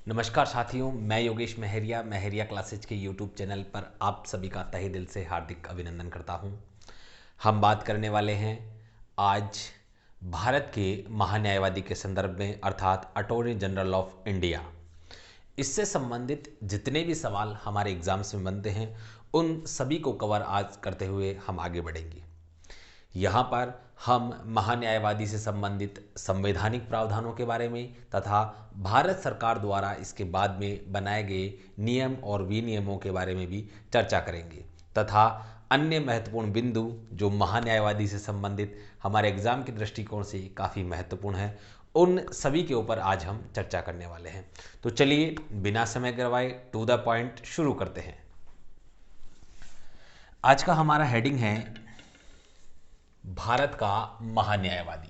नमस्कार साथियों, मैं योगेश मेहरिया क्लासेज के यूट्यूब चैनल पर आप सभी का तहे दिल से हार्दिक अभिनंदन करता हूं। हम बात करने वाले हैं आज भारत के महान्यायवादी के संदर्भ में, अर्थात अटॉर्नी जनरल ऑफ इंडिया। इससे संबंधित जितने भी सवाल हमारे एग्जाम्स में बनते हैं उन सभी को कवर आज करते हुए हम आगे बढ़ेंगे। यहाँ पर हम महान्यायवादी से संबंधित संवैधानिक प्रावधानों के बारे में तथा भारत सरकार द्वारा इसके बाद में बनाए गए नियम और विनियमों के बारे में भी चर्चा करेंगे तथा अन्य महत्वपूर्ण बिंदु जो महान्यायवादी से संबंधित हमारे एग्जाम के दृष्टिकोण से काफ़ी महत्वपूर्ण है, उन सभी के ऊपर आज हम चर्चा करने वाले हैं। तो चलिए बिना समय गवाए टू द पॉइंट शुरू करते हैं। आज का हमारा हेडिंग है भारत का महान्यायवादी।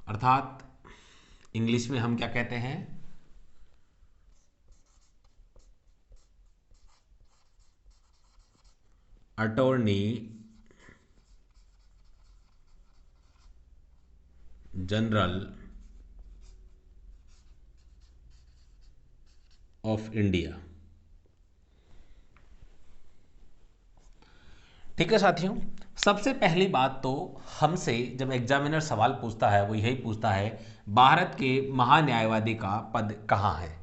अर्थात इंग्लिश में हम क्या कहते हैं, अटॉर्नी जनरल ऑफ इंडिया। ठीक है साथियों, सबसे पहली बात तो हमसे जब एग्जामिनर सवाल पूछता है वो यही पूछता है भारत के महान्यायवादी का पद कहाँ है।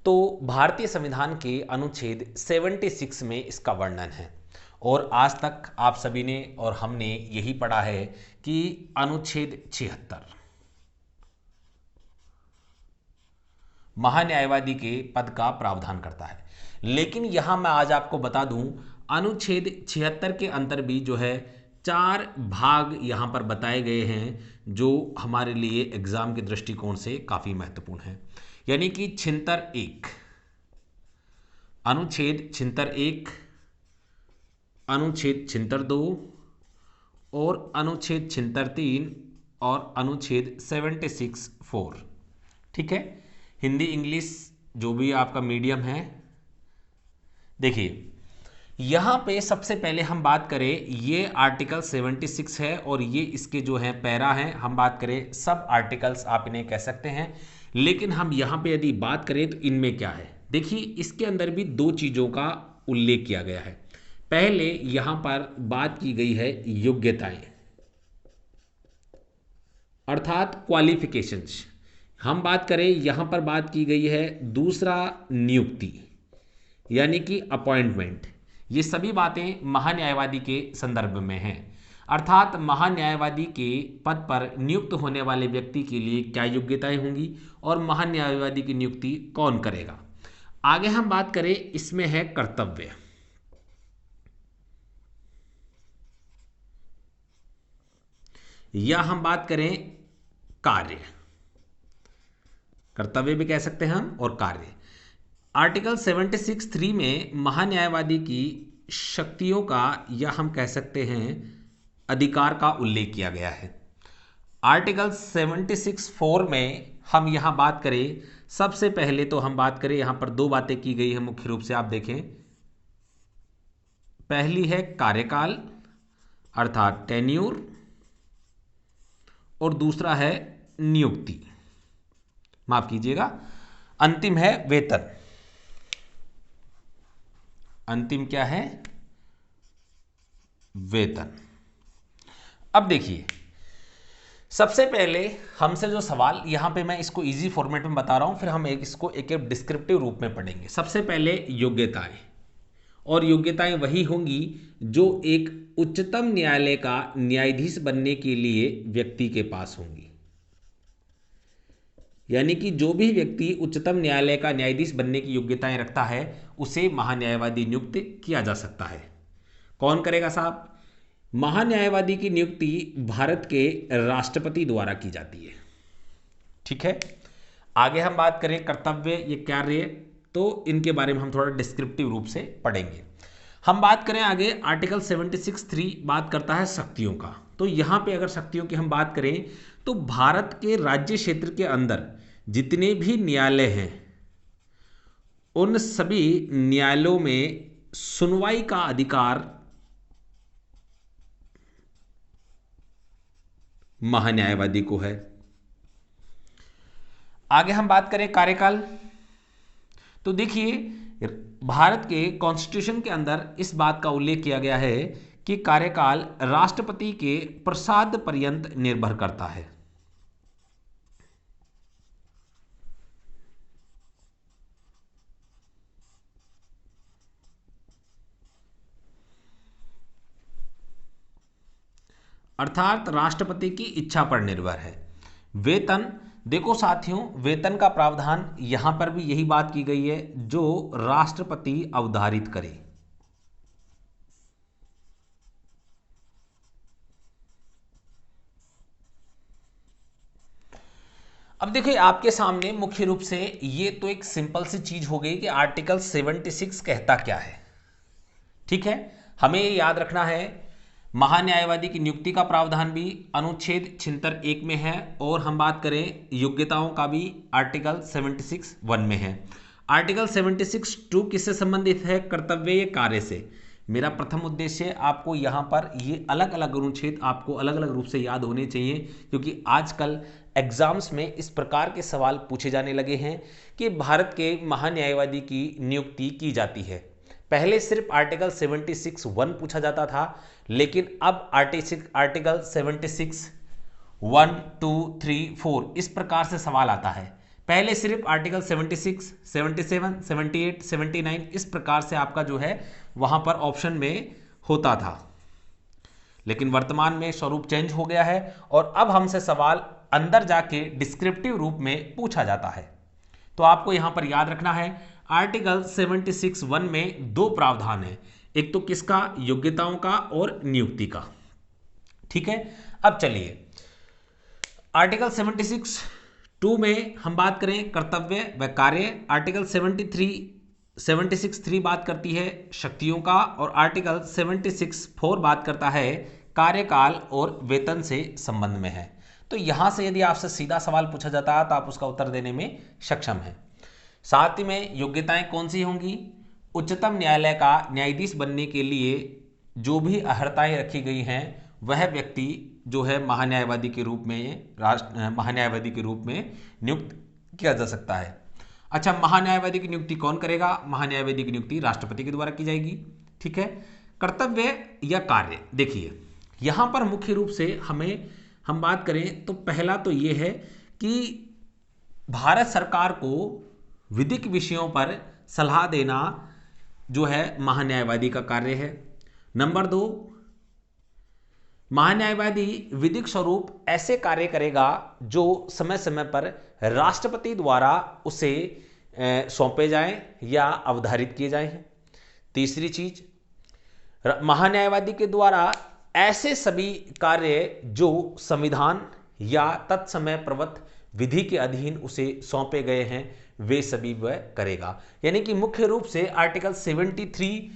तो भारतीय संविधान के अनुच्छेद 76 में इसका वर्णन है और आज तक आप सभी ने और हमने यही पढ़ा है कि अनुच्छेद 76 महान्यायवादी के पद का प्रावधान करता है। लेकिन यहां मैं आज आपको बता दूं, अनुच्छेद 76 के अंतर भी जो है 4 भाग यहां पर बताए गए हैं जो हमारे लिए एग्जाम के दृष्टिकोण से काफी महत्वपूर्ण है। यानी कि 76 अनुच्छेद 76, अनुच्छेद 76 और अनुच्छेद 76 और अनुच्छेद 76(4). ठीक है, हिंदी इंग्लिश जो भी आपका मीडियम है। देखिए यहां पे सबसे पहले हम बात करें, ये आर्टिकल 76 है और ये इसके जो है पैरा हैं। हम बात करें सब आर्टिकल्स आप इन्हें कह सकते हैं, लेकिन हम यहां पे यदि बात करें तो इनमें क्या है, देखिए इसके अंदर भी 2 चीजों का उल्लेख किया गया है। पहले यहां पर बात की गई है योग्यताएं, अर्थात क्वालिफिकेशंस। हम बात करें यहां पर बात की गई है दूसरा नियुक्ति यानी कि अपॉइंटमेंट। ये सभी बातें महान्यायवादी के संदर्भ में हैं, अर्थात महान्यायवादी के पद पर नियुक्त होने वाले व्यक्ति के लिए क्या योग्यताएं होंगी और महान्यायवादी की नियुक्ति कौन करेगा। आगे हम बात करें, इसमें है कर्तव्य, या हम बात करें कार्य, कर्तव्य भी कह सकते हैं हम और कार्य। आर्टिकल 76(3) में महान्यायवादी की शक्तियों का या हम कह सकते हैं अधिकार का उल्लेख किया गया है। आर्टिकल 76(4) में हम यहां बात करें, सबसे पहले तो हम बात करें, यहां पर 2 बातें की गई है मुख्य रूप से, आप देखें। पहली है कार्यकाल अर्थात टेन्यूर और दूसरा है नियुक्ति, माफ कीजिएगा, अंतिम है वेतन। अंतिम क्या है, वेतन। अब देखिए सबसे पहले हमसे जो सवाल, यहां पे मैं इसको इजी फॉर्मेट में बता रहा हूं, फिर हम इसको एक डिस्क्रिप्टिव रूप में पढ़ेंगे। सबसे पहले योग्यताएं, और योग्यताएं वही होंगी जो एक उच्चतम न्यायालय का न्यायाधीश बनने के लिए व्यक्ति के पास होंगी। यानी कि जो भी व्यक्ति उच्चतम न्यायालय का न्यायाधीश बनने की योग्यताएं रखता है उसे महान्यायवादी नियुक्त किया जा सकता है। कौन करेगा साहब, महान्यायवादी की नियुक्ति भारत के राष्ट्रपति द्वारा की जाती है। ठीक है, आगे हम बात करें कर्तव्य, ये कार्य, तो इनके बारे में हम थोड़ा डिस्क्रिप्टिव रूप से पढ़ेंगे। हम बात करें आगे, आर्टिकल 76(3) बात करता है शक्तियों का, तो यहाँ पे अगर शक्तियों की हम बात करें तो भारत के राज्य क्षेत्र के अंदर जितने भी न्यायालय हैं उन सभी न्यायालयों में सुनवाई का अधिकार महान्यायवादी को है। आगे हम बात करें कार्यकाल, तो देखिए भारत के कॉन्स्टिट्यूशन के अंदर इस बात का उल्लेख किया गया है कि कार्यकाल राष्ट्रपति के प्रसाद पर्यंत निर्भर करता है। अर्थात राष्ट्रपति की इच्छा पर निर्भर है। वेतन, देखो साथियों, वेतन का प्रावधान यहां पर भी यही बात की गई है जो राष्ट्रपति अवधारित करे। अब देखिए आपके सामने मुख्य रूप से ये तो एक सिंपल सी चीज हो गई कि आर्टिकल 76 कहता क्या है। ठीक है, हमें ये याद रखना है महान्यायवादी की नियुक्ति का प्रावधान भी अनुच्छेद 76(1) में है और हम बात करें योग्यताओं का भी आर्टिकल 76(1) में है। आर्टिकल 76(2) किससे संबंधित है? कर्तव्य या कार्य से। मेरा प्रथम उद्देश्य आपको यहाँ पर ये अलग अलग अनुच्छेद आपको अलग अलग रूप से याद होने चाहिए, क्योंकि आजकल एग्जाम्स में इस प्रकार के सवाल पूछे जाने लगे हैं कि भारत के महान्यायवादी की नियुक्ति की जाती है। पहले सिर्फ आर्टिकल 76(1) पूछा जाता था, लेकिन अब आर्टिकल 76 1 2 3 4 इस प्रकार से सवाल आता है। पहले सिर्फ आर्टिकल 76 77 78 79 इस प्रकार से आपका जो है वहां पर ऑप्शन में होता था, लेकिन वर्तमान में स्वरूप चेंज हो गया है और अब हमसे सवाल अंदर जाके डिस्क्रिप्टिव रूप में पूछा जाता है। तो आपको यहां पर याद रखना है आर्टिकल 76(1) में दो प्रावधान है, एक तो किसका? योग्यताओं का और नियुक्ति का। ठीक है, अब चलिए आर्टिकल 76(2) में हम बात करें कर्तव्य व कार्य। आर्टिकल 76(3) बात करती है शक्तियों का और आर्टिकल 76(4) बात करता है कार्यकाल और वेतन से संबंध में है। तो यहां से यदि आपसे सीधा सवाल पूछा जाता है तो आप उसका उत्तर देने में सक्षम हैं। साथ ही में योग्यताएं कौन सी होंगी? उच्चतम न्यायालय का न्यायाधीश बनने के लिए जो भी अर्हताएं रखी गई हैं वह व्यक्ति जो है महान्यायवादी के रूप में महान्यायवादी के रूप में नियुक्त किया जा सकता है। अच्छा, महान्यायवादी की नियुक्ति कौन करेगा? महान्यायवादी की नियुक्ति राष्ट्रपति के द्वारा की जाएगी। ठीक है, कर्तव्य या कार्य, देखिए यहां पर मुख्य रूप से हम बात करें तो पहला तो यह है कि भारत सरकार को विधिक विषयों पर सलाह देना जो है महान्यायवादी का कार्य है। नंबर 2, महान्यायवादी विधिक स्वरूप ऐसे कार्य करेगा जो समय समय पर राष्ट्रपति द्वारा उसे सौंपे जाएं या अवधारित किए जाएं। तीसरी चीज, महान्यायवादी के द्वारा ऐसे सभी कार्य जो संविधान या तत्समय प्रवृत्त विधि के अधीन उसे सौंपे गए हैं वे सभी वह करेगा। यानी कि मुख्य रूप से आर्टिकल 73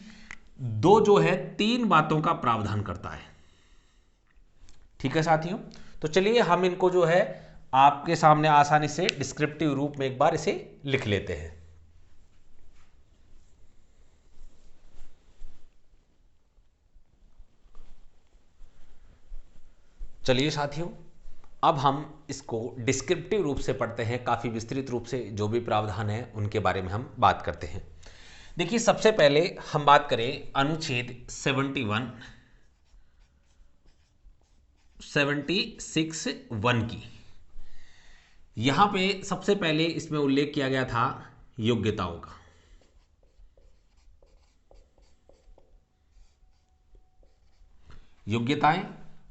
दो जो है तीन बातों का प्रावधान करता है। ठीक है साथियों, तो चलिए हम इनको जो है आपके सामने आसानी से डिस्क्रिप्टिव रूप में एक बार इसे लिख लेते हैं। चलिए साथियों, अब हम इसको डिस्क्रिप्टिव रूप से पढ़ते हैं, काफी विस्तृत रूप से जो भी प्रावधान है उनके बारे में हम बात करते हैं। देखिए सबसे पहले हम बात करें अनुच्छेद 76(1) की। यहां पे सबसे पहले इसमें उल्लेख किया गया था योग्यताओं का। योग्यताएं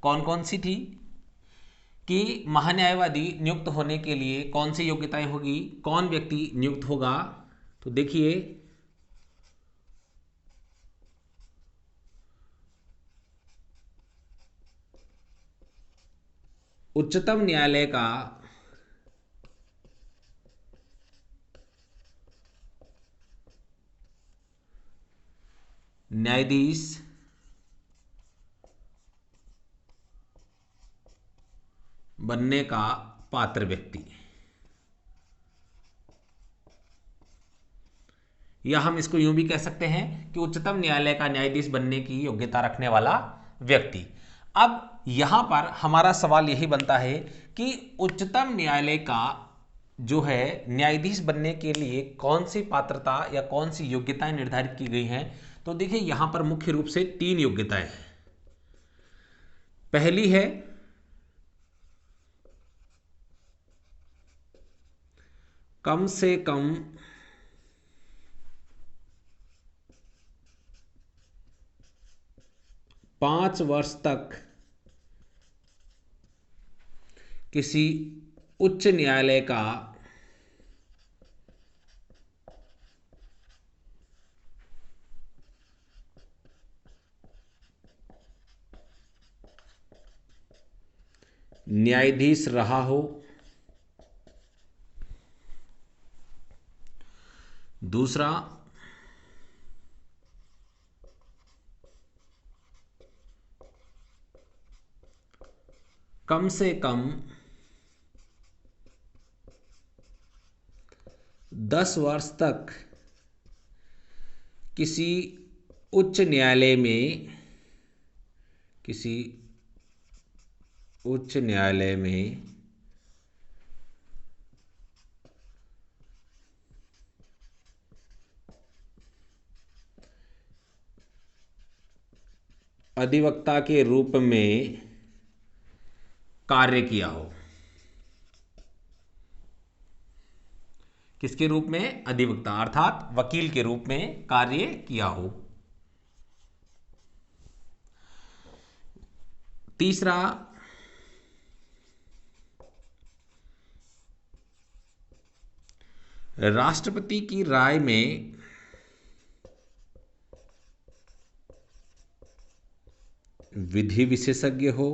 कौन कौन सी थी कि महान्यायवादी नियुक्त होने के लिए कौन सी योग्यताएं होगी, कौन व्यक्ति नियुक्त होगा? तो देखिए उच्चतम न्यायालय का न्यायाधीश बनने का पात्र व्यक्ति, या हम इसको यूं भी कह सकते हैं कि उच्चतम न्यायालय का न्यायाधीश बनने की योग्यता रखने वाला व्यक्ति। अब यहां पर हमारा सवाल यही बनता है कि उच्चतम न्यायालय का जो है न्यायाधीश बनने के लिए कौन सी पात्रता या कौन सी योग्यताएं निर्धारित की गई हैं। तो देखिए यहां पर मुख्य रूप से 3 योग्यताएं हैं। पहली है कम से कम 5 वर्ष तक किसी उच्च न्यायालय का न्यायाधीश रहा हो। दूसरा, कम से कम 10 वर्ष तक किसी उच्च न्यायालय में अधिवक्ता के रूप में कार्य किया हो। किसके रूप में? अधिवक्ता, अर्थात वकील के रूप में कार्य किया हो। तीसरा, राष्ट्रपति की राय में विधि विशेषज्ञ हो।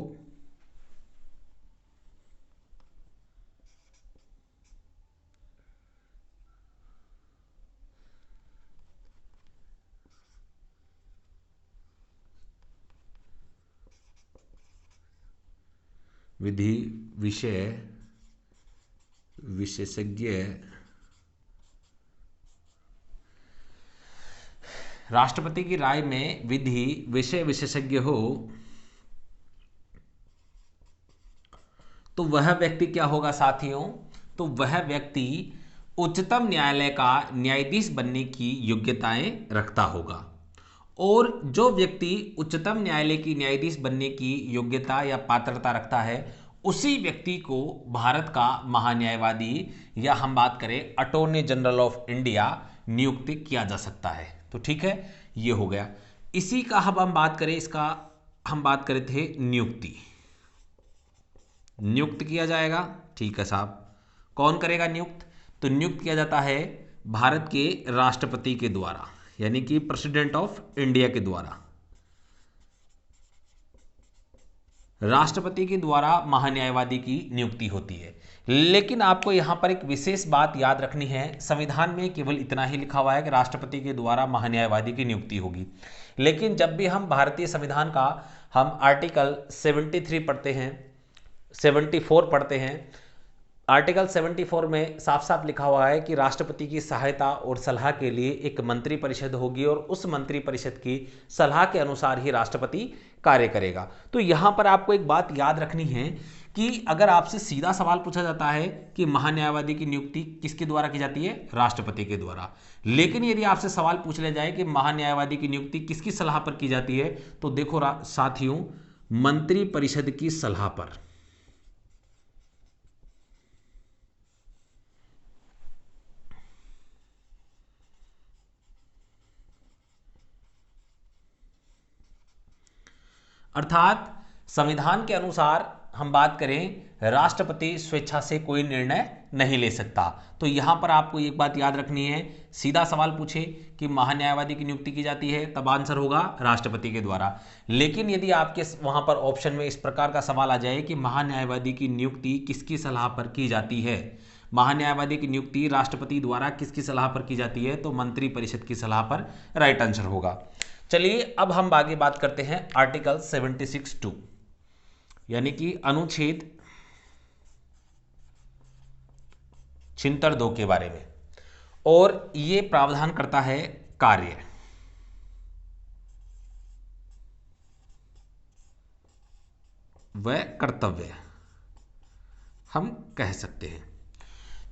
विधि विषय विशेषज्ञ, राष्ट्रपति की राय में विधि विषय विशेषज्ञ हो तो वह व्यक्ति क्या होगा साथियों? तो वह व्यक्ति उच्चतम न्यायालय का न्यायाधीश बनने की योग्यताएं रखता होगा। और जो व्यक्ति उच्चतम न्यायालय की न्यायाधीश बनने की योग्यता या पात्रता रखता है उसी व्यक्ति को भारत का महान्यायवादी या हम बात करें अटॉर्नी जनरल ऑफ इंडिया नियुक्त किया जा सकता है। तो ठीक है, ये हो गया। इसी का हम बात करें, इसका हम बात करे थे नियुक्ति। नियुक्त किया जाएगा, ठीक है साहब। कौन करेगा नियुक्त? तो नियुक्त किया जाता है भारत के राष्ट्रपति के द्वारा, यानी कि प्रेसिडेंट ऑफ इंडिया के द्वारा। राष्ट्रपति के द्वारा महान्यायवादी की नियुक्ति होती है। लेकिन आपको यहां पर एक विशेष बात याद रखनी है, संविधान में केवल इतना ही लिखा हुआ है कि राष्ट्रपति के द्वारा महान्यायवादी की नियुक्ति होगी। लेकिन जब भी हम भारतीय संविधान का हम आर्टिकल 73 पढ़ते हैं, 74 पढ़ते हैं, आर्टिकल 74 में साफ साफ लिखा हुआ है कि राष्ट्रपति की सहायता और सलाह के लिए एक मंत्री परिषद होगी और उस मंत्री परिषद की सलाह के अनुसार ही राष्ट्रपति कार्य करेगा। तो यहां पर आपको एक बात याद रखनी है कि अगर आपसे सीधा सवाल पूछा जाता है कि महान्यायवादी की नियुक्ति किसके द्वारा की जाती है? राष्ट्रपति के द्वारा। लेकिन यदि आपसे सवाल पूछ लिया जाए कि महान्यायवादी की नियुक्ति किसकी सलाह पर की जाती है, तो देखो साथियों, मंत्री परिषद की सलाह पर। अर्थात संविधान के अनुसार हम बात करें, राष्ट्रपति स्वेच्छा से कोई निर्णय नहीं ले सकता। तो यहां पर आपको एक बात याद रखनी है, सीधा सवाल पूछे कि महान्यायवादी की नियुक्ति की जाती है, तब आंसर होगा राष्ट्रपति के द्वारा। लेकिन यदि आपके वहां पर ऑप्शन में इस प्रकार का सवाल आ जाए कि महान्यायवादी की नियुक्ति किसकी सलाह पर की जाती है, महान्यायवादी की नियुक्ति राष्ट्रपति द्वारा किसकी सलाह पर की जाती है, तो मंत्री परिषद की सलाह पर राइट आंसर होगा। चलिए अब हम आगे बात करते हैं आर्टिकल 76(2), यानी कि अनुच्छेद छिहत्तर 2 के बारे में, और ये प्रावधान करता है कार्य व कर्तव्य, हम कह सकते हैं।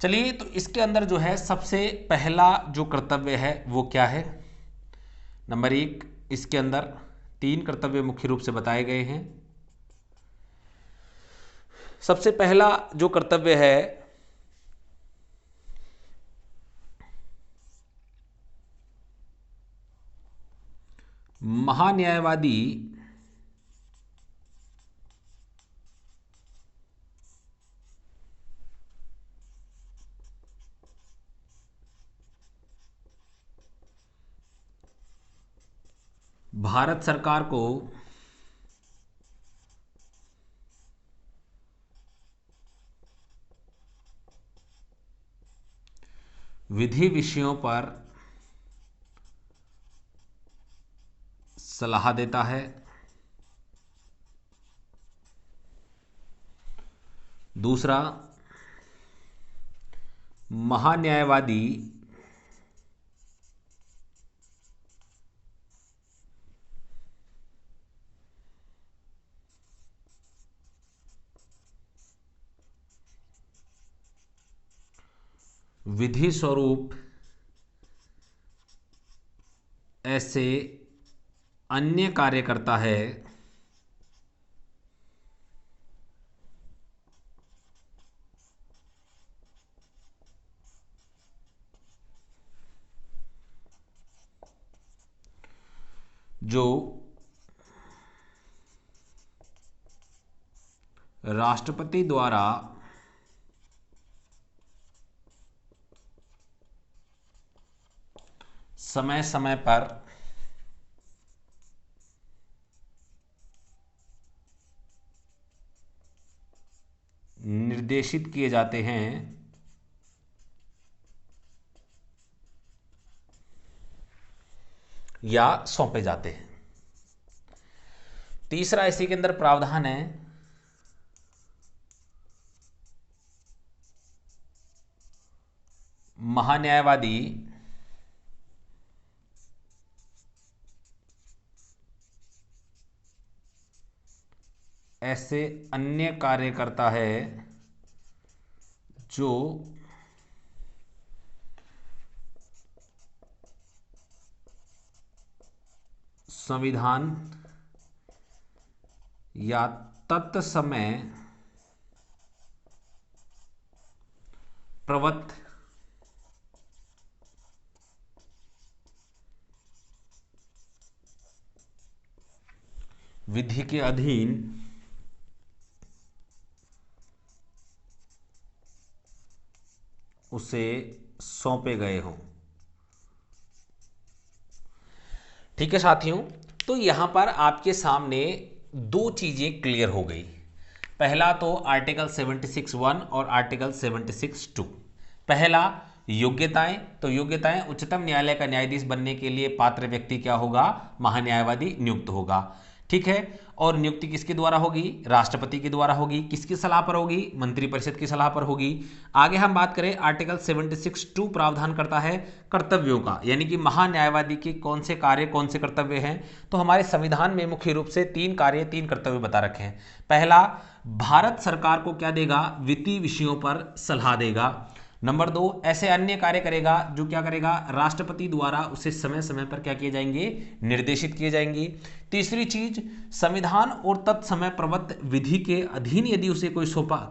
चलिए, तो इसके अंदर जो है सबसे पहला जो कर्तव्य है वो क्या है? नंबर 1, इसके अंदर 3 कर्तव्य मुख्य रूप से बताए गए हैं। सबसे पहला जो कर्तव्य है महान्यायवादी भारत सरकार को विधि विषयों पर सलाह देता है। दूसरा, महान्यायवादी विधि स्वरूप ऐसे अन्य कार्य करता है जो राष्ट्रपति द्वारा समय समय पर निर्देशित किए जाते हैं या सौंपे जाते हैं। तीसरा इसी के अंदर प्रावधान है महान्यायवादी ऐसे अन्य कार्य करता है जो संविधान या तत्समय प्रवत विधि के अधीन उसे सौंपे गए हों। ठीक है साथियों, तो यहां पर आपके सामने 2 चीजें क्लियर हो गई। पहला तो आर्टिकल 76(1) और आर्टिकल 76(2). पहला, योग्यताएं। तो योग्यताएं, उच्चतम न्यायालय का न्यायाधीश बनने के लिए पात्र व्यक्ति क्या होगा? महान्यायवादी नियुक्त होगा। ठीक है, और नियुक्ति किसके द्वारा होगी? राष्ट्रपति के द्वारा होगी। किसकी सलाह पर होगी? मंत्रिपरिषद की सलाह पर होगी। आगे हम बात करें, आर्टिकल 76(2) प्रावधान करता है कर्तव्यों का, यानी कि महान्यायवादी के कौन से कार्य, कौन से कर्तव्य हैं। तो हमारे संविधान में मुख्य रूप से 3 कार्य, 3 कर्तव्य बता रखे हैं। पहला, भारत सरकार को क्या देगा? वित्तीय विषयों पर सलाह देगा। नंबर 2, ऐसे अन्य कार्य करेगा जो क्या करेगा? राष्ट्रपति द्वारा उसे समय समय पर क्या किए जाएंगे? निर्देशित किए जाएंगे। तीसरी चीज, संविधान और तत्समय प्रवत विधि के अधीन यदि उसे कोई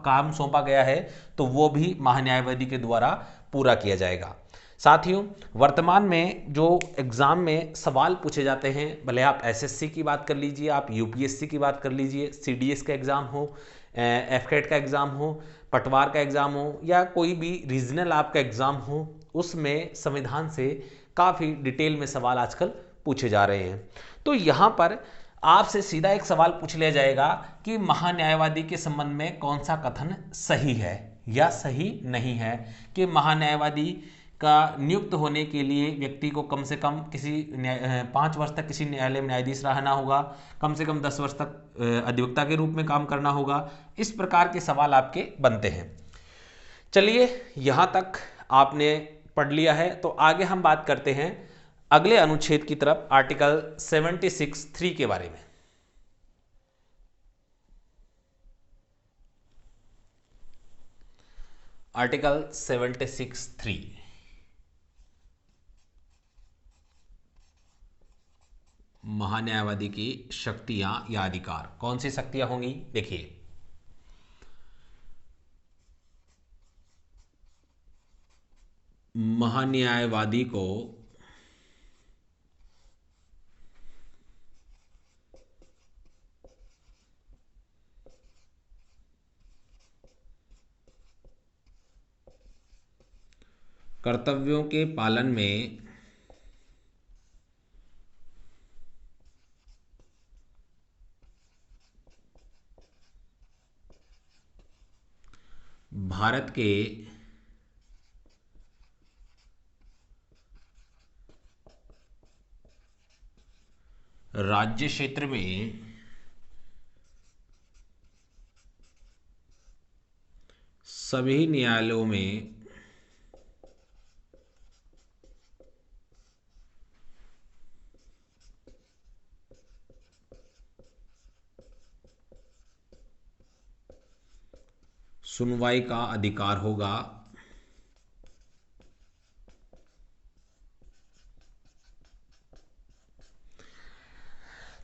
काम सौंपा गया है तो वो भी महान्यायवादी के द्वारा पूरा किया जाएगा। साथियों, वर्तमान में जो एग्जाम में सवाल पूछे जाते हैं, भले आप एसएससी की बात कर लीजिए, आप यूपीएससी की बात कर लीजिए, सीडीएस का एग्जाम हो, एफकेट का एग्जाम हो, पटवार का एग्जाम हो, या कोई भी रीजनल आपका एग्जाम हो, उसमें संविधान से काफ़ी डिटेल में सवाल आजकल पूछे जा रहे हैं। तो यहाँ पर आपसे सीधा एक सवाल पूछ लिया जाएगा कि महान्यायवादी के संबंध में कौन सा कथन सही है या सही नहीं है, कि महान्यायवादी का नियुक्त होने के लिए व्यक्ति को कम से कम 5 वर्ष तक किसी न्यायालय में न्यायाधीश रहना होगा, कम से कम 10 वर्ष तक अधिवक्ता के रूप में काम करना होगा। इस प्रकार के सवाल आपके बनते हैं। चलिए यहां तक आपने पढ़ लिया है, तो आगे हम बात करते हैं अगले अनुच्छेद की तरफ, आर्टिकल 76(3) के बारे में। आर्टिकल 76(3) महान्यायवादी की शक्तियां या अधिकार। कौन सी शक्तियां होंगी? देखिए, महान्यायवादी को कर्तव्यों के पालन में भारत के राज्य क्षेत्र में सभी न्यायालयों में सुनवाई का अधिकार होगा।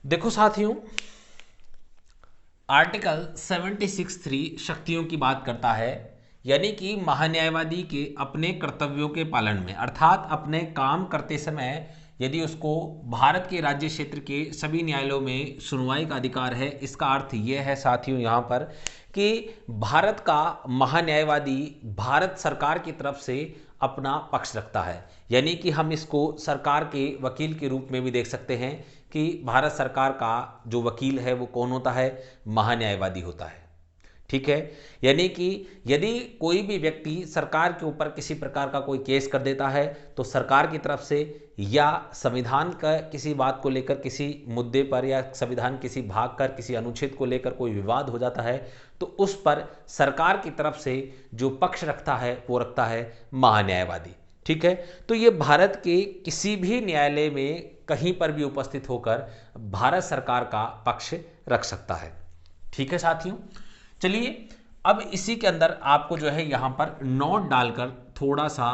देखो साथियों, आर्टिकल 76(3) शक्तियों की बात करता है, यानी कि महान्यायवादी के अपने कर्तव्यों के पालन में, अर्थात अपने काम करते समय यदि उसको भारत के राज्य क्षेत्र के सभी न्यायालयों में सुनवाई का अधिकार है, इसका अर्थ यह है साथियों यहाँ पर कि भारत का महान्यायवादी भारत सरकार की तरफ से अपना पक्ष रखता है। यानी कि हम इसको सरकार के वकील के रूप में भी देख सकते हैं कि भारत सरकार का जो वकील है वो कौन होता है? महान्यायवादी होता है। ठीक है, यानी कि यदि कोई भी व्यक्ति सरकार के ऊपर किसी प्रकार का कोई केस कर देता है तो सरकार की तरफ से, या संविधान का किसी बात को लेकर, किसी मुद्दे पर, या संविधान किसी भाग कर, किसी अनुच्छेद को लेकर कोई विवाद हो जाता है, तो उस पर सरकार की तरफ से जो पक्ष रखता है वो रखता है महान्यायवादी। ठीक है, तो ये भारत के किसी भी न्यायालय में कहीं पर भी उपस्थित होकर भारत सरकार का पक्ष रख सकता है। ठीक है साथियों, चलिए अब इसी के अंदर आपको जो है यहां पर नोट डालकर थोड़ा सा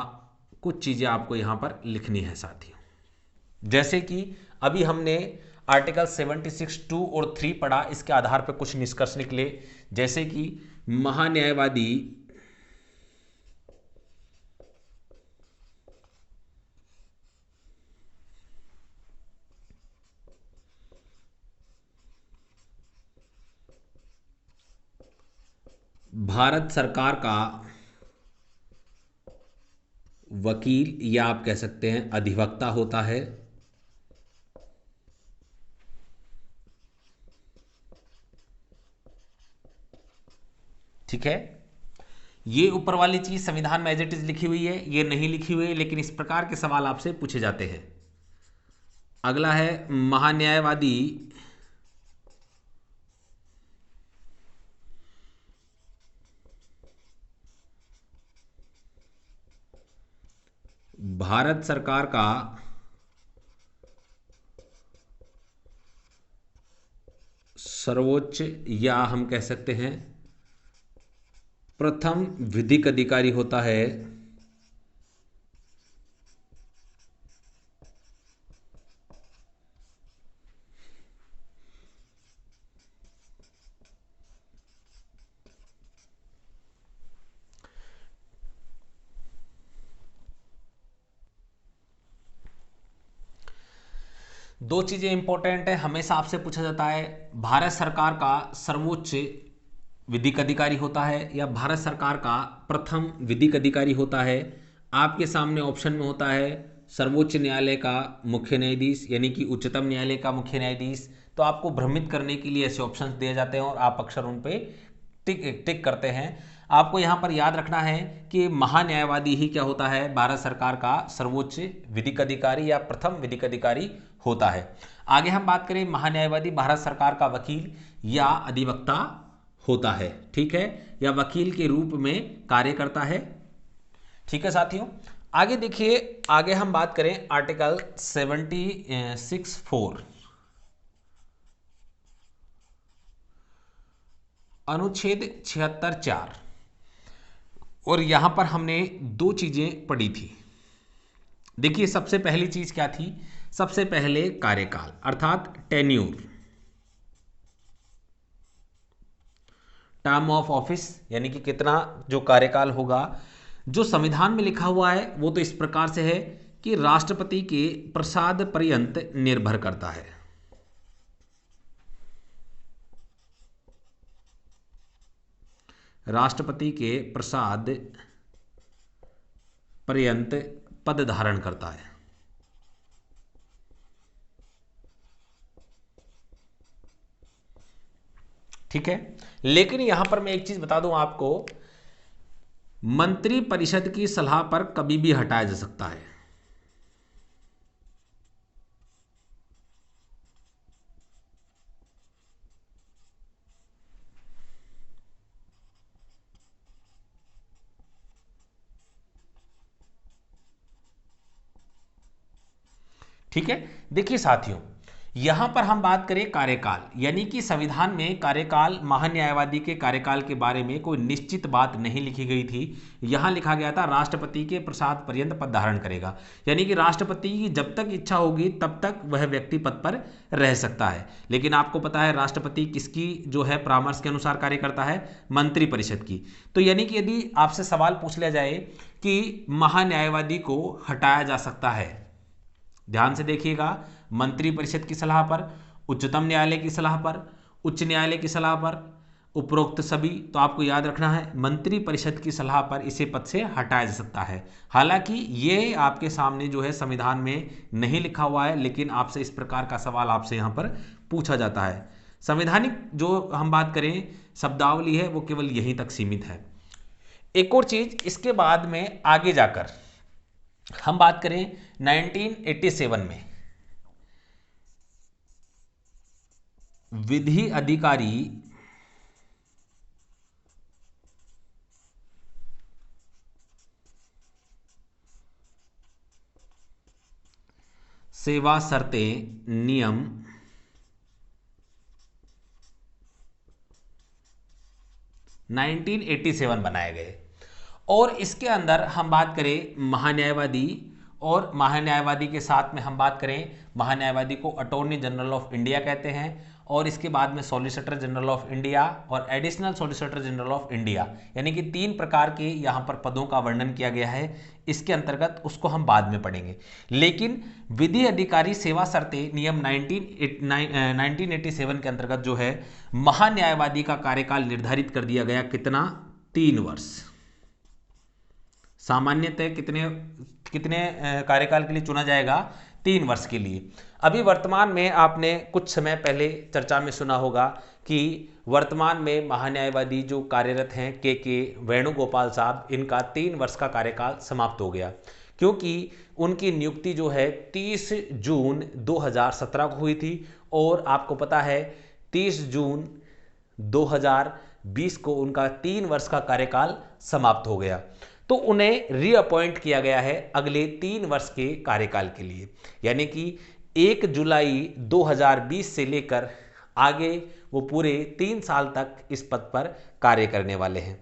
कुछ चीजें आपको यहां पर लिखनी है साथियों। जैसे कि अभी हमने आर्टिकल 76(2) और 3 पढ़ा, इसके आधार पर कुछ निष्कर्ष निकले, जैसे कि महान्यायवादी भारत सरकार का वकील, या आप कह सकते हैं अधिवक्ता होता है। ठीक है, ये ऊपर वाली चीज संविधान में एज इट इज लिखी हुई है, ये नहीं लिखी हुई है, लेकिन इस प्रकार के सवाल आपसे पूछे जाते हैं। अगला है महान्यायवादी भारत सरकार का सर्वोच्च, या हम कह सकते हैं प्रथम विधिक अधिकारी होता है। दो चीजें इंपॉर्टेंट है, हमेशा आपसे पूछा जाता है, भारत सरकार का सर्वोच्च विधिक अधिकारी होता है या भारत सरकार का प्रथम विधिक अधिकारी होता है। आपके सामने ऑप्शन में होता है सर्वोच्च न्यायालय का मुख्य न्यायाधीश, यानी कि उच्चतम न्यायालय का मुख्य न्यायाधीश। तो आपको भ्रमित करने के लिए ऐसे ऑप्शंस दिए जाते हैं और आप अक्सर उन पे टिक टिक करते हैं। आपको यहाँ पर याद रखना है कि महान्यायवादी ही क्या होता है? भारत सरकार का सर्वोच्च विधिक अधिकारी या प्रथम विधिक अधिकारी होता है। आगे हम बात करें, महान्यायवादी भारत सरकार का वकील या अधिवक्ता होता है, ठीक है, या वकील के रूप में कार्य करता है। ठीक है साथियों, आगे देखिए, आगे हम बात करें आर्टिकल 76(4), अनुच्छेद 76(4), और यहां पर हमने दो चीजें पढ़ी थी। देखिए सबसे पहली चीज क्या थी, सबसे पहले कार्यकाल अर्थात टेन्यूर, टर्म ऑफ ऑफिस, यानी कि कितना जो कार्यकाल होगा। जो संविधान में लिखा हुआ है वो तो इस प्रकार से है कि राष्ट्रपति के प्रसाद पर्यंत निर्भर करता है। राष्ट्रपति के प्रसाद पर्यंत पद धारण करता है। ठीक है, लेकिन यहां पर मैं एक चीज बता दूं आपको, मंत्री परिषद की सलाह पर कभी भी हटाया जा सकता है। ठीक है, देखिए साथियों, यहां पर हम बात करें कार्यकाल, यानी कि संविधान में कार्यकाल, महान्यायवादी के कार्यकाल के बारे में कोई निश्चित बात नहीं लिखी गई थी। यहां लिखा गया था राष्ट्रपति के प्रसाद पर्यंत पद धारण करेगा, यानी कि राष्ट्रपति की जब तक इच्छा होगी तब तक वह व्यक्ति पद पर रह सकता है। लेकिन आपको पता है राष्ट्रपति किसकी जो है परामर्श के अनुसार कार्य करता है, मंत्रिपरिषद की। तो यानी कि यदि आपसे सवाल पूछ लिया जाए कि महान्यायवादी को हटाया जा सकता है, ध्यान से देखिएगा, मंत्रिपरिषद की सलाह पर, उच्चतम न्यायालय की सलाह पर, उच्च न्यायालय की सलाह पर, उपरोक्त सभी, तो आपको याद रखना है मंत्रिपरिषद की सलाह पर इसे पद से हटाया जा सकता है। हालांकि ये आपके सामने जो है संविधान में नहीं लिखा हुआ है, लेकिन आपसे इस प्रकार का सवाल आपसे यहां पर पूछा जाता है। संवैधानिक जो हम बात करें शब्दावली है वो केवल यहीं तक सीमित है। एक और चीज, इसके बाद में आगे जाकर हम बात करें 1987 में विधि अधिकारी सेवा शर्तें नियम 1987 बनाए गए, और इसके अंदर हम बात करें महान्यायवादी, और महान्यायवादी के साथ में हम बात करें, महान्यायवादी को अटॉर्नी जनरल ऑफ इंडिया कहते हैं, और इसके बाद में सॉलिसिटर जनरल ऑफ इंडिया और additional solicitor general of India, यानी कि 3 प्रकार के यहाँ पर पदों का वर्णन किया गया है इसके अंतर्गत, उसको हम बाद में पढ़ेंगे। लेकिन विधि अधिकारी सेवा शर्तें नियम 1987 के अंतर्गत जो है महान्यायवादी का कार्यकाल निर्धारित कर दिया गया, कितना, 3 वर्ष। सामान्यतः कितने कितने कार्यकाल के लिए चुना जाएगा, 3 वर्ष के लिए। अभी वर्तमान में आपने कुछ समय पहले चर्चा में सुना होगा कि वर्तमान में महान्यायवादी जो कार्यरत हैं के वेणुगोपाल साहब, इनका 3 वर्ष का कार्यकाल समाप्त हो गया, क्योंकि उनकी नियुक्ति जो है 30 जून 2017 को हुई थी, और आपको पता है 30 जून 2020 को उनका 3 वर्ष का कार्यकाल समाप्त हो गया। तो उन्हें रीअपॉइंट किया गया है अगले 3 वर्ष के कार्यकाल के लिए, यानी कि 1 जुलाई 2020 से लेकर आगे वो पूरे 3 साल तक इस पद पर कार्य करने वाले हैं।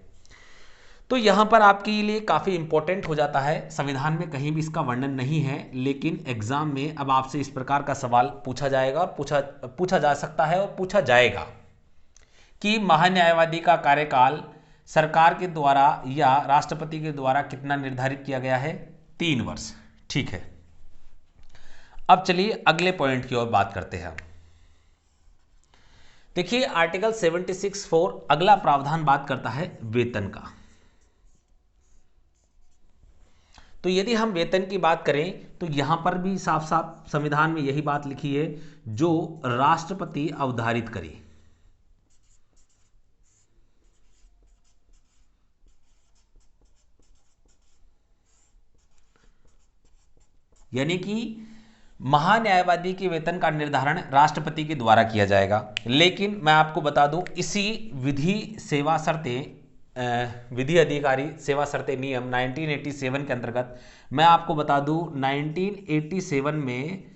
तो यहां पर आपके लिए काफ़ी इंपॉर्टेंट हो जाता है, संविधान में कहीं भी इसका वर्णन नहीं है, लेकिन एग्जाम में अब आपसे इस प्रकार का सवाल पूछा जाएगा, और पूछा जा सकता है और पूछा जाएगा कि महान्यायवादी का कार्यकाल सरकार के द्वारा या राष्ट्रपति के द्वारा कितना निर्धारित किया गया है, 3 वर्ष। ठीक है, अब चलिए अगले पॉइंट की ओर बात करते हैं। देखिए आर्टिकल 76(4) अगला प्रावधान बात करता है वेतन का। तो यदि हम वेतन की बात करें तो यहां पर भी साफ साफ संविधान में यही बात लिखी है, जो राष्ट्रपति अवधारित करे। यानी कि महान्यायवादी के वेतन का निर्धारण राष्ट्रपति के द्वारा किया जाएगा। लेकिन मैं आपको बता दूं, इसी विधि अधिकारी सेवा शर्तें नियम 1987 के अंतर्गत मैं आपको बता दूं 1987 में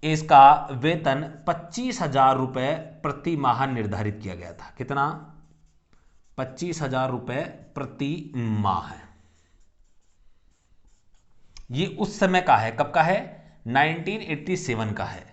इसका वेतन 25,000 रुपये प्रति माह निर्धारित किया गया था। कितना? 25,000 रुपये प्रति माह। ये उस समय का है, कब का है? 1987 का है।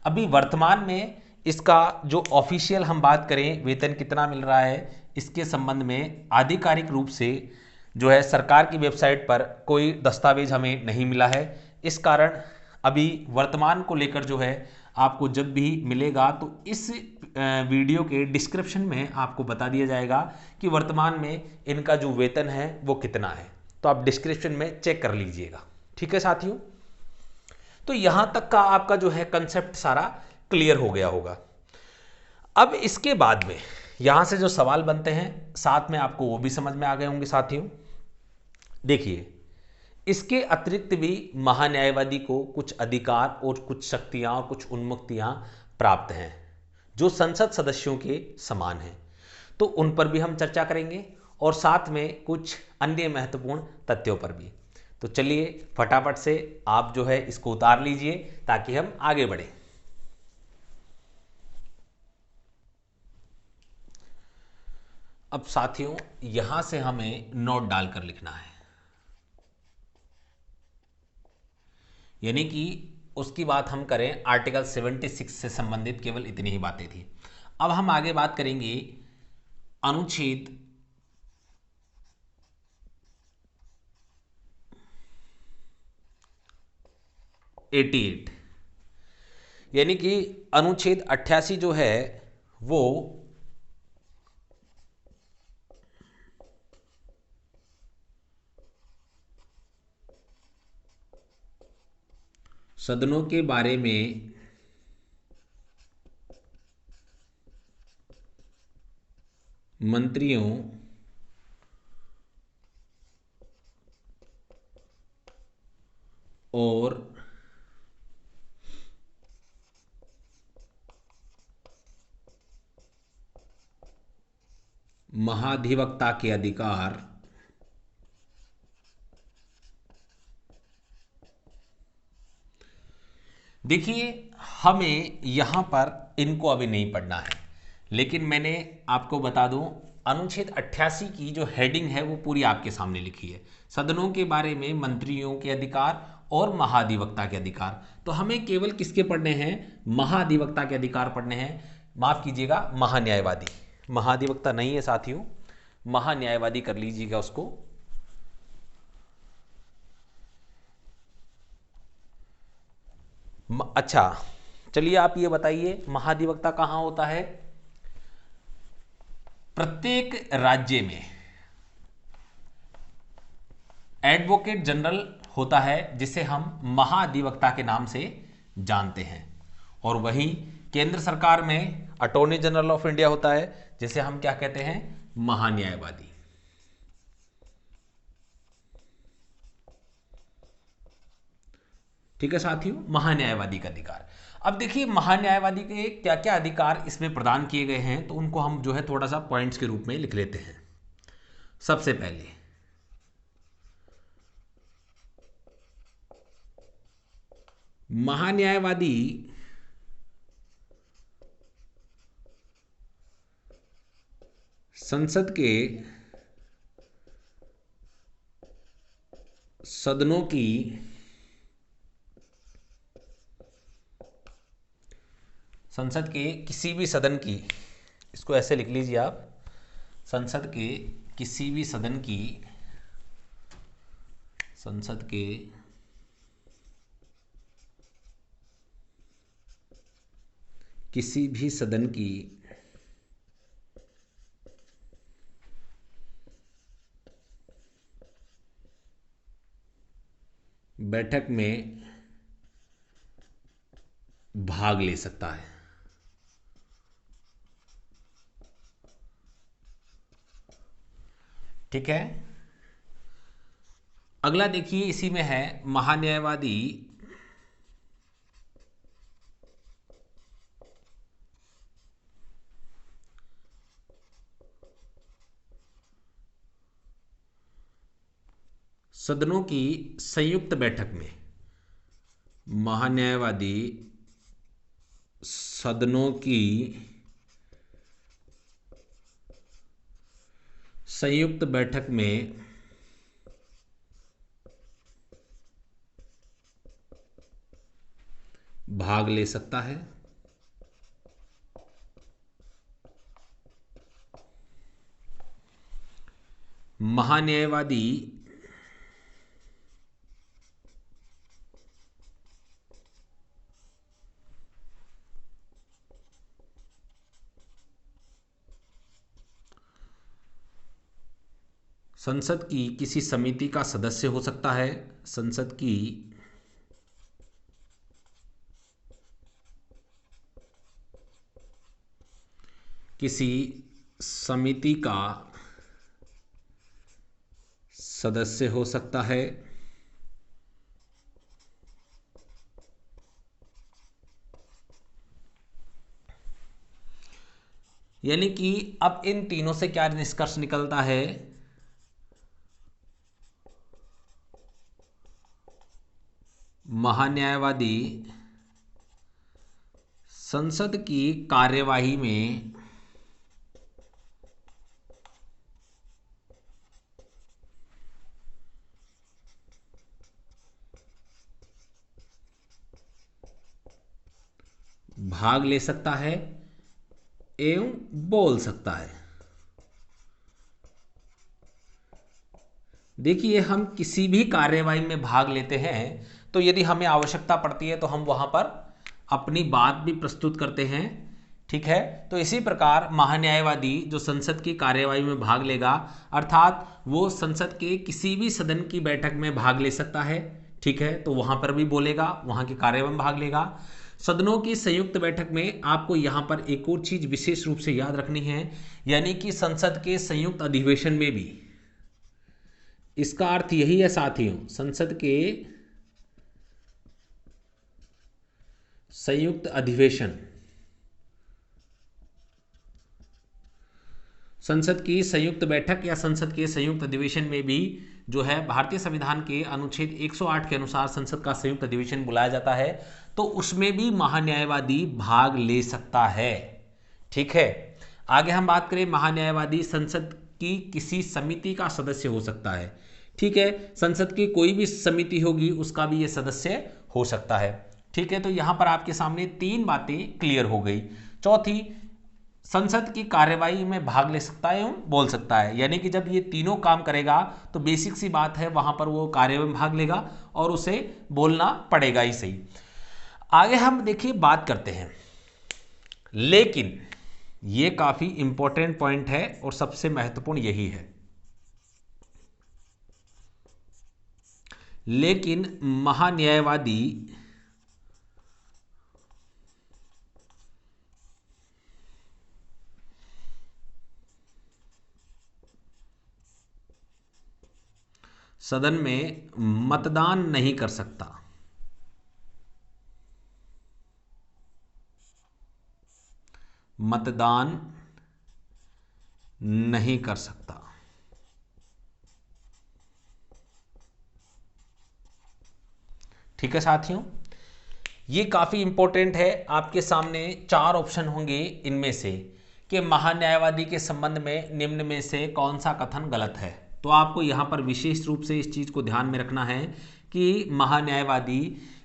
अभी वर्तमान में इसका जो ऑफिशियल हम बात करें वेतन कितना मिल रहा है, इसके संबंध में आधिकारिक रूप से जो है सरकार की वेबसाइट पर कोई दस्तावेज हमें नहीं मिला है। इस कारण अभी वर्तमान को लेकर जो है आपको जब भी मिलेगा तो इस वीडियो के डिस्क्रिप्शन में आपको बता दिया जाएगा कि वर्तमान में इनका जो वेतन है वो कितना है, तो आप डिस्क्रिप्शन में चेक कर लीजिएगा। ठीक है साथियों, तो यहां तक का आपका जो है कंसेप्ट सारा क्लियर हो गया होगा। अब इसके बाद में यहां से जो सवाल बनते हैं साथ में आपको वो भी समझ में आ गए होंगे साथियों। देखिए, इसके अतिरिक्त भी महान्यायवादी को कुछ अधिकार और कुछ शक्तियां और कुछ उन्मुक्तियां प्राप्त हैं जो संसद सदस्यों के समान हैं, तो उन पर भी हम चर्चा करेंगे और साथ में कुछ अन्य महत्वपूर्ण तथ्यों पर भी। तो चलिए फटाफट से आप जो है इसको उतार लीजिए ताकि हम आगे बढ़ें। अब साथियों यहां से हमें नोट डालकर लिखना है, यानी कि उसकी बात हम करें आर्टिकल 76 से संबंधित केवल इतनी ही बातें थी। अब हम आगे बात करेंगे अनुच्छेद 88, यानी कि अनुच्छेद 88 जो है वो सदनों के बारे में मंत्रियों और महाधिवक्ता के अधिकार देखिए, हमें यहां पर इनको अभी नहीं पढ़ना है, लेकिन मैंने आपको बता दूं अनुच्छेद 88 की जो हेडिंग है वो पूरी आपके सामने लिखी है, सदनों के बारे में मंत्रियों के अधिकार और महाधिवक्ता के अधिकार। तो हमें केवल किसके पढ़ने हैं? महाधिवक्ता के अधिकार पढ़ने हैं। माफ कीजिएगा, महान्यायवादी, महाधिवक्ता नहीं है साथियों, महान्यायवादी कर लीजिएगा उसको। अच्छा चलिए आप ये बताइए महाधिवक्ता कहां होता है? प्रत्येक राज्य में एडवोकेट जनरल होता है जिसे हम महाधिवक्ता के नाम से जानते हैं, और वहीं केंद्र सरकार में अटॉर्नी जनरल ऑफ इंडिया होता है जिसे हम क्या कहते हैं? महान्यायवादी। ठीक है साथियों, महान्यायवादी का अधिकार। अब देखिए महान्यायवादी के क्या क्या अधिकार इसमें प्रदान किए गए हैं, तो उनको हम जो है थोड़ा सा पॉइंट्स के रूप में लिख लेते हैं। सबसे पहले महान्यायवादी संसद के सदनों की संसद के किसी भी सदन की, इसको ऐसे लिख लीजिए आप, संसद के किसी भी सदन की, संसद के किसी भी सदन की बैठक में भाग ले सकता है। ठीक है, अगला देखिए इसी में है महान्यायवादी सदनों की संयुक्त बैठक में, महान्यायवादी सदनों की संयुक्त बैठक में भाग ले सकता है। महान्यायवादी संसद की किसी समिति का सदस्य हो सकता है। संसद की किसी समिति का सदस्य हो सकता है। यानी कि अब इन तीनों से क्या निष्कर्ष निकलता है? महान्यायवादी संसद की कार्यवाही में भाग ले सकता है एवं बोल सकता है। देखिए, हम किसी भी कार्यवाही में भाग लेते हैं तो यदि हमें आवश्यकता पड़ती है तो हम वहां पर अपनी बात भी प्रस्तुत करते हैं। ठीक है, तो इसी प्रकार महान्यायवादी जो संसद की कार्यवाही में भाग लेगा, अर्थात वो संसद के किसी भी सदन की बैठक में भाग ले सकता है। ठीक है, तो वहां पर भी बोलेगा, वहां की कार्यवाही में भाग लेगा। सदनों की संयुक्त बैठक में आपको यहां पर एक और चीज विशेष रूप से याद रखनी है, यानी कि संसद के संयुक्त अधिवेशन में भी। इसका अर्थ यही है साथियों, संसद के संयुक्त अधिवेशन, संसद की संयुक्त बैठक या संसद के संयुक्त अधिवेशन में भी जो है भारतीय संविधान के अनुच्छेद 108 के अनुसार संसद का संयुक्त अधिवेशन बुलाया जाता है, तो उसमें भी महान्यायवादी भाग ले सकता है। ठीक है, आगे हम बात करें, महान्यायवादी संसद की किसी समिति का सदस्य हो सकता है। ठीक है, संसद की कोई भी समिति होगी उसका भी ये सदस्य हो सकता है। ठीक है, तो यहां पर आपके सामने तीन बातें क्लियर हो गई। चौथी, संसद की कार्यवाही में भाग ले सकता है एवं बोल सकता है, यानी कि जब ये तीनों काम करेगा तो बेसिक सी बात है, वहां पर वो कार्यवाही में भाग लेगा और उसे बोलना पड़ेगा ही सही। आगे हम देखिए बात करते हैं, लेकिन ये काफी इंपॉर्टेंट पॉइंट है और सबसे महत्वपूर्ण यही है, लेकिन महान्यायवादी सदन में मतदान नहीं कर सकता। मतदान नहीं कर सकता। ठीक है साथियों, ये काफी इंपॉर्टेंट है। आपके सामने चार ऑप्शन होंगे इनमें से कि महान्यायवादी के संबंध में निम्न में से कौन सा कथन गलत है। तो आपको यहां पर विशेष रूप से इस चीज को ध्यान में रखना है कि महान्यायवादी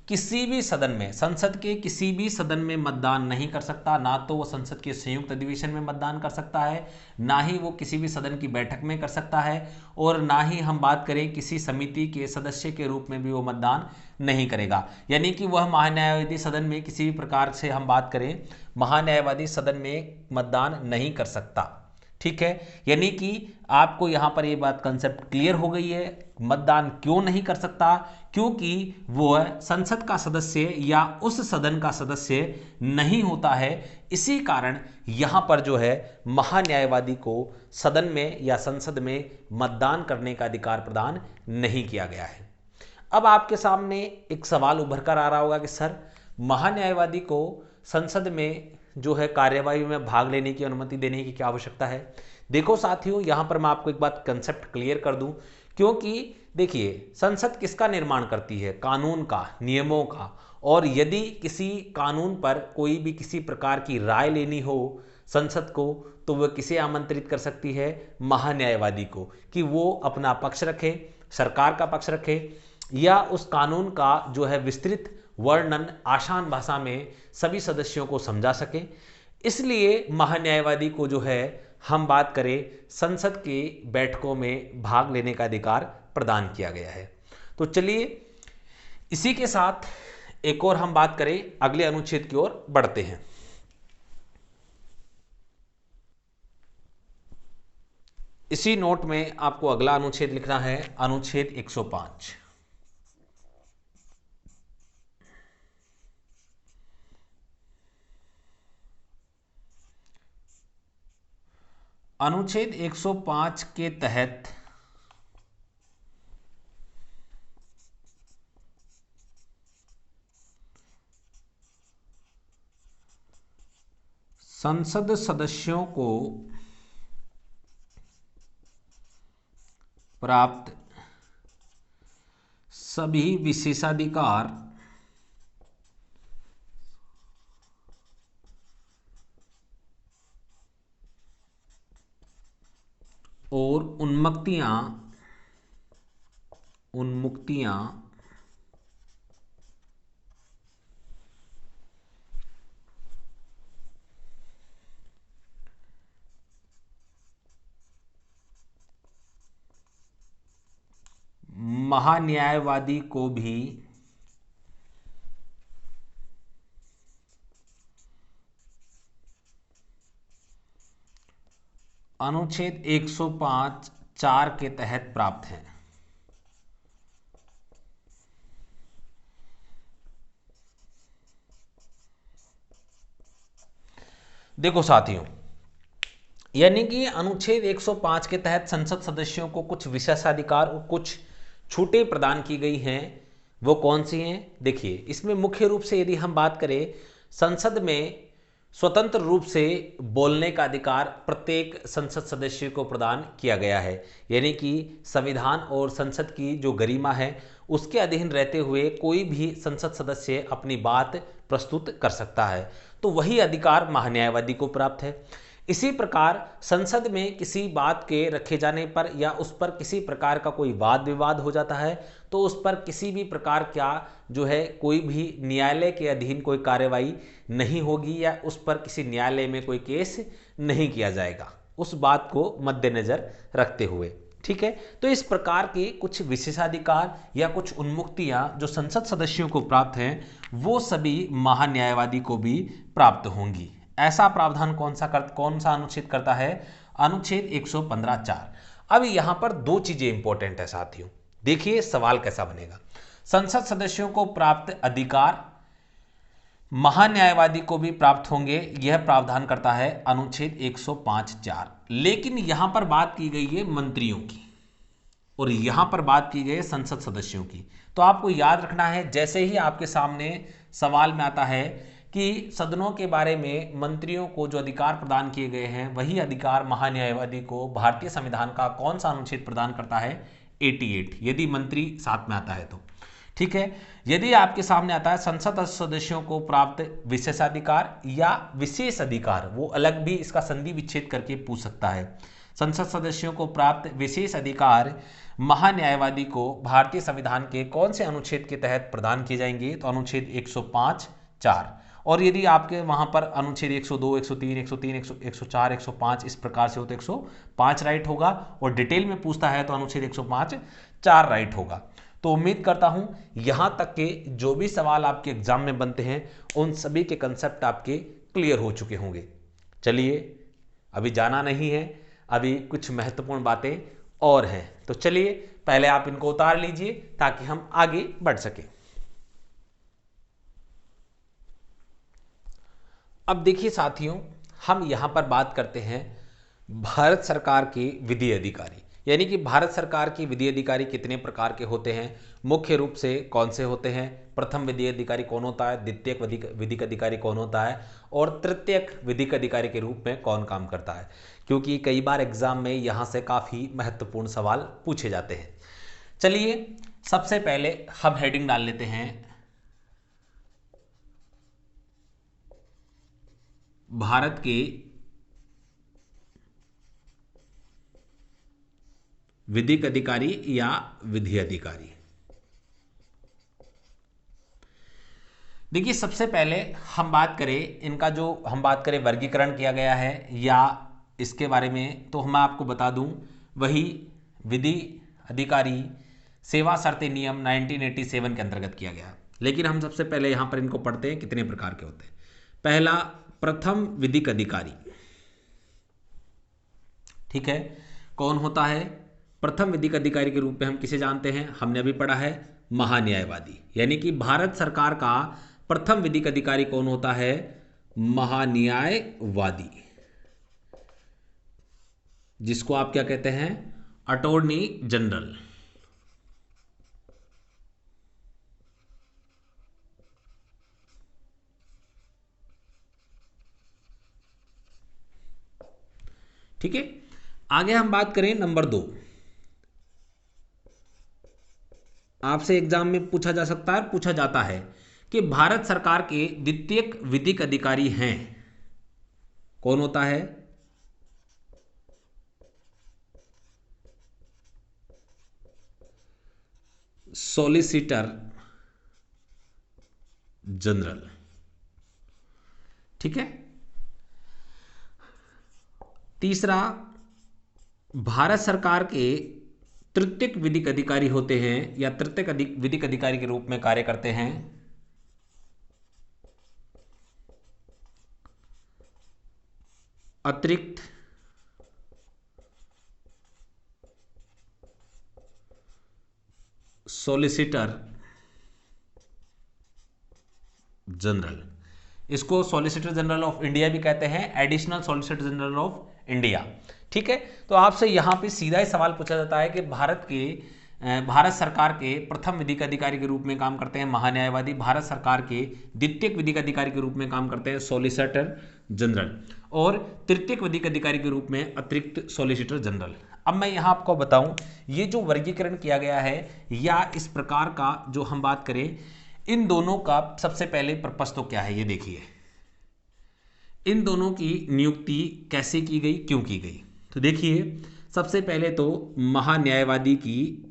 किसी भी सदन में, संसद के किसी भी सदन में मतदान नहीं कर सकता। ना तो वो संसद के संयुक्त अधिवेशन में मतदान कर सकता है, ना ही वो किसी भी सदन की बैठक में कर सकता है, और ना ही हम बात करें किसी समिति के सदस्य के रूप में भी वो मतदान नहीं करेगा। यानी कि वह महान्यायवादी सदन में किसी भी प्रकार से हम बात करें, महान्यायवादी सदन में मतदान नहीं कर सकता। ठीक है, यानी कि आपको यहां पर ये बात कंसेप्ट क्लियर हो गई है। मतदान क्यों नहीं कर सकता? क्योंकि वह संसद का सदस्य या उस सदन का सदस्य नहीं होता है। इसी कारण यहां पर जो है महान्यायवादी को सदन में या संसद में मतदान करने का अधिकार प्रदान नहीं किया गया है। अब आपके सामने एक सवाल उभर कर आ रहा होगा कि सर, महान्यायवादी को संसद में जो है कार्यवाही में भाग लेने की अनुमति देने की क्या आवश्यकता है? देखो साथियों, यहां पर मैं आपको एक बात कंसेप्ट क्लियर कर दूं क्योंकि देखिए संसद किसका निर्माण करती है, कानून का, नियमों का। और यदि किसी कानून पर कोई भी किसी प्रकार की राय लेनी हो संसद को, तो वह किसे आमंत्रित कर सकती है, महान्यायवादी को, कि वो अपना पक्ष रखे, सरकार का पक्ष रखे, या उस कानून का जो है विस्तृत वर्णन आसान भाषा में सभी सदस्यों को समझा सके। इसलिए महान्यायवादी को जो है हम बात करें संसद की बैठकों में भाग लेने का अधिकार प्रदान किया गया है। तो चलिए इसी के साथ एक और हम बात करें, अगले अनुच्छेद की ओर बढ़ते हैं। इसी नोट में आपको अगला अनुच्छेद लिखना है, अनुच्छेद 105। अनुच्छेद 105 के तहत संसद सदस्यों को प्राप्त सभी विशेषाधिकार और उन्मुक्तियां महान्यायवादी को भी अनुच्छेद 105(4) के तहत प्राप्त है। देखो साथियों, यानी कि अनुच्छेद 105 के तहत संसद सदस्यों को कुछ विशेषाधिकार और कुछ छूटें प्रदान की गई हैं। वो कौन सी हैं? देखिए, इसमें मुख्य रूप से यदि हम बात करें, संसद में स्वतंत्र रूप से बोलने का अधिकार प्रत्येक संसद सदस्य को प्रदान किया गया है। यानी कि संविधान और संसद की जो गरिमा है उसके अधीन रहते हुए कोई भी संसद सदस्य अपनी बात प्रस्तुत कर सकता है। तो वही अधिकार महान्यायवादी को प्राप्त है। इसी प्रकार संसद में किसी बात के रखे जाने पर या उस पर किसी प्रकार का कोई वाद विवाद हो जाता है तो उस पर किसी भी प्रकार का जो है कोई भी न्यायालय के अधीन कोई कार्रवाई नहीं होगी या उस पर किसी न्यायालय में कोई केस नहीं किया जाएगा, उस बात को मद्देनजर रखते हुए। ठीक है, तो इस प्रकार के कुछ विशेषाधिकार या कुछ उन्मुक्तियां जो संसद सदस्यों को प्राप्त हैं वो सभी महान्यायवादी को भी प्राप्त होंगी। ऐसा प्रावधान कौन सा अनुच्छेद करता है? अनुच्छेद 115(4). अब यहां पर दो चीजें इंपॉर्टेंट है साथियों, देखिए सवाल कैसा बनेगा। संसद सदस्यों को प्राप्त अधिकार महान्यायवादी को भी प्राप्त होंगे, यह प्रावधान करता है अनुच्छेद 105(4). लेकिन यहां पर बात की गई है मंत्रियों की और यहां पर बात की गई है संसद सदस्यों की। तो आपको याद रखना है, जैसे ही आपके सामने सवाल में आता है कि सदनों के बारे में मंत्रियों को जो अधिकार प्रदान किए गए हैं वही अधिकार महान्यायवादी को भारतीय संविधान का कौन सा अनुच्छेद प्रदान करता है? 88, यदि मंत्री साथ में आता है तो। ठीक है, यदि आपके सामने आता है संसद सदस्यों को प्राप्त विशेषाधिकार या विशेष अधिकार, वो अलग भी इसका संधि विच्छेद करके पूछ सकता है। संसद सदस्यों को प्राप्त विशेष अधिकार महान्यायवादी को भारतीय संविधान के कौन से अनुच्छेद के तहत प्रदान किए जाएंगे? तो अनुच्छेद 105(4). और यदि आपके वहां पर अनुच्छेद 102, 103, 104, 105 इस प्रकार से हो तो 105 राइट होगा, और डिटेल में पूछता है तो अनुच्छेद 105(4) राइट होगा। तो उम्मीद करता हूं यहां तक के जो भी सवाल आपके एग्जाम में बनते हैं उन सभी के कंसेप्ट आपके क्लियर हो चुके होंगे। चलिए, अभी जाना नहीं है, अभी कुछ महत्वपूर्ण बातें और हैं, तो चलिए पहले आप इनको उतार लीजिए ताकि हम आगे बढ़ सकें। अब देखिए साथियों, हम यहां पर बात करते हैं भारत सरकार के विधि अधिकारी, यानी कि भारत सरकार की विधि अधिकारी कितने प्रकार के होते हैं, मुख्य रूप से कौन से होते हैं, प्रथम विधि अधिकारी कौन होता है, द्वितीयक विधिक अधिकारी कौन होता है और तृतीयक विधिक अधिकारी के रूप में कौन काम करता है, क्योंकि कई बार एग्जाम में यहां से काफ़ी महत्वपूर्ण सवाल पूछे जाते हैं। चलिए सबसे पहले हम हेडिंग डाल लेते हैं, भारत के विधिक अधिकारी या विधि अधिकारी। देखिए सबसे पहले हम बात करें इनका, जो हम बात करें वर्गीकरण किया गया है या इसके बारे में, तो मैं आपको बता दूं वही विधि अधिकारी सेवा शर्तें नियम 1987 के अंतर्गत किया गया। लेकिन हम सबसे पहले यहां पर इनको पढ़ते हैं कितने प्रकार के होते हैं। पहला, प्रथम विधिक अधिकारी। ठीक है, कौन होता है? प्रथम विधिक अधिकारी के रूप में हम किसे जानते हैं? हमने अभी पढ़ा है महान्यायवादी। यानी कि भारत सरकार का प्रथम विधिक अधिकारी कौन होता है? महान्यायवादी, जिसको आप क्या कहते हैं? Attorney general. ठीक है, आगे हम बात करें नंबर 2। आपसे एग्जाम में पूछा जा सकता है, पूछा जाता है कि भारत सरकार के द्वितीयक विधिक अधिकारी हैं, कौन होता है? Solicitor general. ठीक है, तीसरा, भारत सरकार के तृतीयक विधिक अधिकारी होते हैं या तृतीयक विधिक अधिकारी के रूप में कार्य करते हैं अतिरिक्त सॉलिसिटर जनरल। इसको सॉलिसिटर जनरल ऑफ इंडिया भी कहते हैं, additional solicitor general of India. ठीक है, तो आपसे यहां पे सीधा ही सवाल पूछा जाता है कि भारत सरकार के प्रथम विधिक अधिकारी के रूप में काम करते हैं महान्यायवादी, भारत सरकार के द्वितीयक विधिक अधिकारी के रूप में काम करते हैं सॉलिसिटर जनरल, और तृतीयक विधिक अधिकारी के रूप में अतिरिक्त सॉलिसिटर जनरल। अब मैं यहां आपको बताऊं, ये जो वर्गीकरण किया गया है या इस प्रकार का जो हम बात करें, इन दोनों का सबसे पहले पर्पस तो क्या है ये देखिए। इन दोनों की नियुक्ति कैसे की गई, क्यों की गई? तो देखिए सबसे पहले तो महान्यायवादी की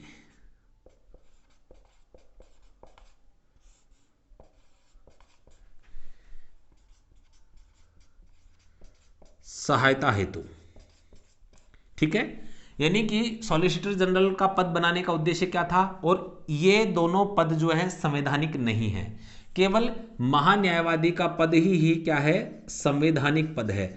सहायता हेतु। ठीक है, यानी कि सॉलिसिटर जनरल का पद बनाने का उद्देश्य क्या था? और ये दोनों पद जो है संवैधानिक नहीं है, केवल महान्यायवादी का पद ही क्या है? संवैधानिक पद है।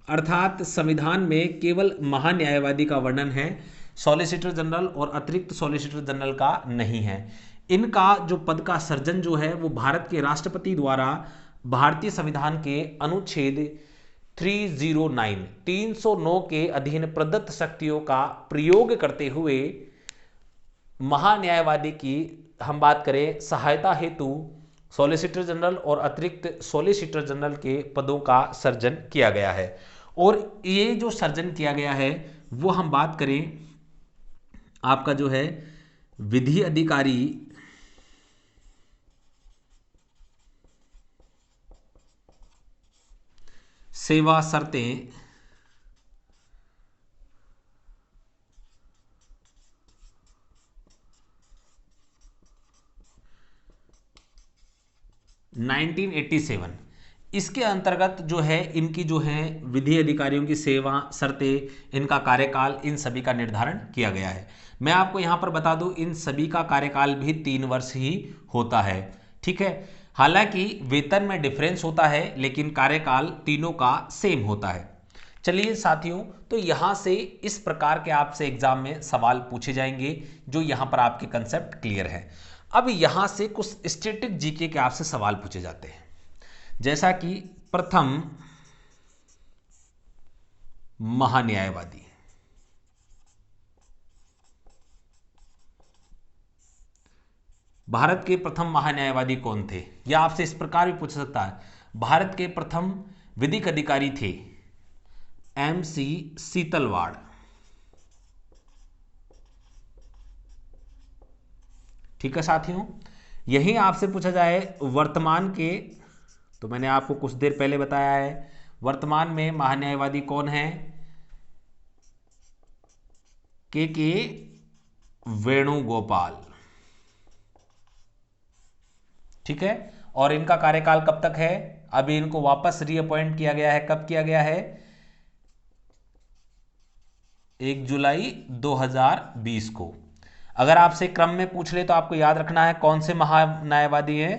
अर्थात संविधान में केवल महान्यायवादी का वर्णन है, सॉलिसिटर जनरल और अतिरिक्त सॉलिसिटर जनरल का नहीं है। इनका जो पद का सर्जन जो है वो भारत के राष्ट्रपति द्वारा भारतीय संविधान के अनुच्छेद 309 के अधीन प्रदत्त शक्तियों का प्रयोग करते हुए महान्यायवादी की हम बात करें सहायता हेतु सॉलिसिटर जनरल और अतिरिक्त सॉलिसिटर जनरल के पदों का सर्जन किया गया है। और ये जो सर्जन किया गया है वो हम बात करें आपका जो है विधि अधिकारी सेवा शर्तें (1987) इसके अंतर्गत जो है इनकी जो है विधि अधिकारियों की सेवा शर्तें, इनका कार्यकाल, इन सभी का निर्धारण किया गया है। मैं आपको यहां पर बता दूं इन सभी का कार्यकाल भी 3 वर्ष ही होता है। ठीक है, हालांकि वेतन में डिफरेंस होता है लेकिन कार्यकाल तीनों का सेम होता है। चलिए साथियों, तो यहां से इस प्रकार के आपसे एग्जाम में सवाल पूछे जाएंगे जो यहां पर आपके कंसेप्ट क्लियर है। अब यहां से कुछ स्टैटिक जीके के आपसे सवाल पूछे जाते हैं, जैसा कि प्रथम महान्यायवादी। भारत के प्रथम महान्यायवादी कौन थे? या आपसे इस प्रकार भी पूछ सकता है, भारत के प्रथम विधिक अधिकारी थे MC सीतलवाड़। ठीक है साथियों, यही आपसे पूछा जाए वर्तमान के, तो मैंने आपको कुछ देर पहले बताया है वर्तमान में महान्यायवादी कौन है, के वेणुगोपाल। ठीक है, और इनका कार्यकाल कब तक है, अभी इनको वापस रीअपॉइंट किया गया है, कब किया गया है, 1 जुलाई 2020 को। अगर आपसे क्रम में पूछ ले तो आपको याद रखना है कौन से महान्यायवादी हैं,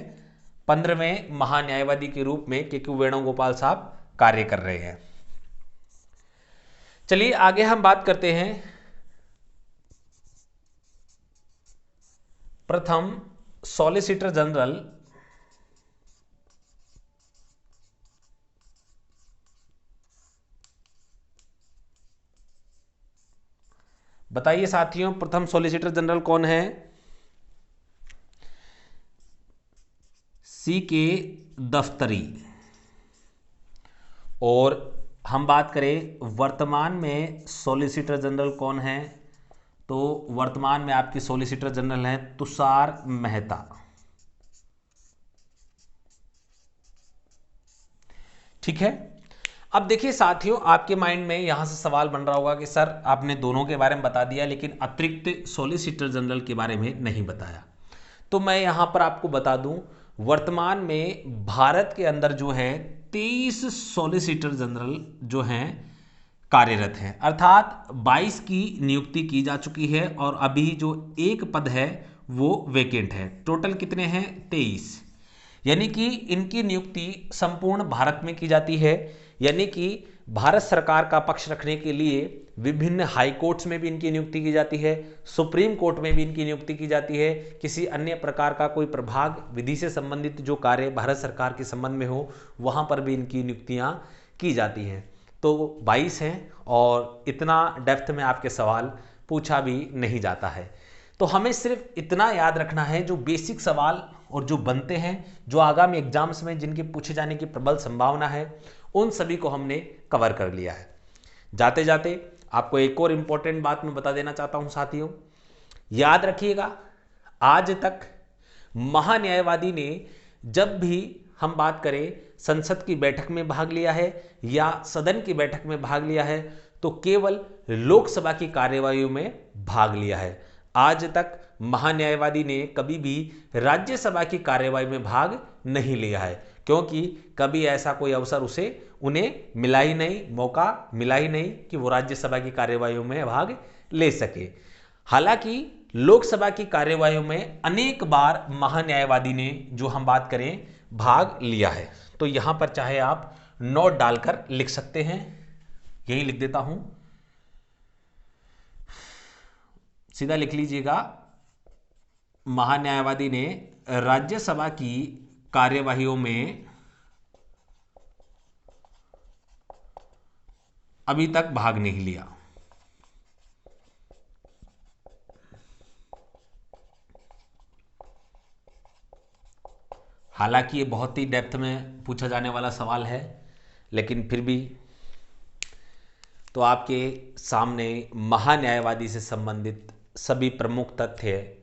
15वें महान्यायवादी के रूप में के वेणुगोपाल साहब कार्य कर रहे हैं। चलिए आगे हम बात करते हैं प्रथम सॉलिसिटर जनरल बताइए साथियों, प्रथम सॉलिसिटर जनरल कौन है, के दफ्तरी। और हम बात करें वर्तमान में सॉलिसिटर जनरल कौन है, तो वर्तमान में आपके सॉलिसिटर जनरल हैं तुषार मेहता। ठीक है, अब देखिए साथियों, आपके माइंड में यहां से सवाल बन रहा होगा कि सर आपने दोनों के बारे में बता दिया लेकिन अतिरिक्त सॉलिसिटर जनरल के बारे में नहीं बताया। तो मैं यहां पर आपको बता दूं, वर्तमान में भारत के अंदर जो है 23 सॉलिसिटर जनरल जो हैं कार्यरत हैं, अर्थात 22 की नियुक्ति की जा चुकी है और अभी जो एक पद है वो वेकेंट है। टोटल कितने हैं, 23। यानी कि इनकी नियुक्ति संपूर्ण भारत में की जाती है, यानी कि भारत सरकार का पक्ष रखने के लिए विभिन्न हाई कोर्ट्स में भी इनकी नियुक्ति की जाती है, सुप्रीम कोर्ट में भी इनकी नियुक्ति की जाती है। किसी अन्य प्रकार का कोई प्रभाग विधि से संबंधित जो कार्य भारत सरकार के संबंध में हो वहां पर भी इनकी नियुक्तियां की जाती हैं। तो 22 हैं और इतना डेप्थ में आपके सवाल पूछा भी नहीं जाता है। तो हमें सिर्फ इतना याद रखना है, जो बेसिक सवाल और जो बनते हैं, जो आगामी एग्जाम्स में जिनके पूछे जाने की प्रबल संभावना है, उन सभी को हमने कवर कर लिया है। जाते जाते आपको एक और इंपॉर्टेंट बात मैं बता देना चाहता हूं साथियों, याद रखिएगा, आज तक महान्यायवादी ने जब भी हम बात करें संसद की बैठक में भाग लिया है या सदन की बैठक में भाग लिया है, तो केवल लोकसभा की कार्यवाही में भाग लिया है। आज तक महान्यायवादी ने कभी भी राज्यसभा की कार्यवाही में भाग नहीं लिया है, क्योंकि कभी ऐसा कोई अवसर उन्हें मिला ही नहीं, मौका मिला ही नहीं कि वो राज्यसभा की कार्यवाही में भाग ले सके। हालांकि लोकसभा की कार्यवाही में अनेक बार महान्यायवादी ने, जो हम बात करें, भाग लिया है। तो यहां पर चाहे आप नोट डालकर लिख सकते हैं, यही लिख देता हूं, सीधा लिख लीजिएगा, महान्यायवादी ने राज्यसभा की कार्यवाहियों में अभी तक भाग नहीं लिया। हालांकि ये बहुत ही डेप्थ में पूछा जाने वाला सवाल है, लेकिन फिर भी तो आपके सामने महान्यायवादी से संबंधित सभी प्रमुख तथ्य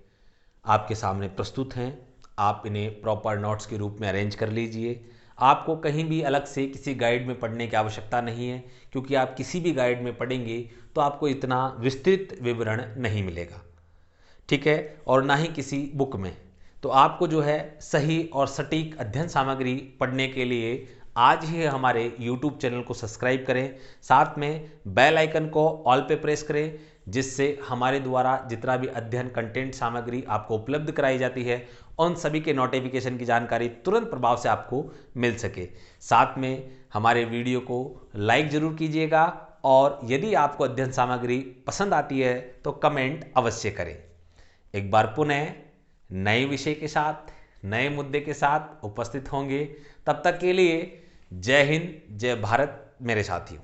आपके सामने प्रस्तुत हैं। आप इन्हें प्रॉपर नोट्स के रूप में अरेंज कर लीजिए। आपको कहीं भी अलग से किसी गाइड में पढ़ने की आवश्यकता नहीं है, क्योंकि आप किसी भी गाइड में पढ़ेंगे तो आपको इतना विस्तृत विवरण नहीं मिलेगा, ठीक है, और ना ही किसी बुक में। तो आपको जो है सही और सटीक अध्ययन सामग्री पढ़ने के लिए आज ही हमारे YouTube चैनल को सब्सक्राइब करें, साथ में बेल आइकन को ऑल पे प्रेस करें, जिससे हमारे द्वारा जितना भी अध्ययन कंटेंट सामग्री आपको उपलब्ध कराई जाती है उन सभी के नोटिफिकेशन की जानकारी तुरंत प्रभाव से आपको मिल सके। साथ में हमारे वीडियो को लाइक जरूर कीजिएगा और यदि आपको अध्ययन सामग्री पसंद आती है तो कमेंट अवश्य करें। एक बार पुनः नए विषय के साथ, नए मुद्दे के साथ उपस्थित होंगे। तब तक के लिए जय हिंद, जय भारत मेरे साथियों।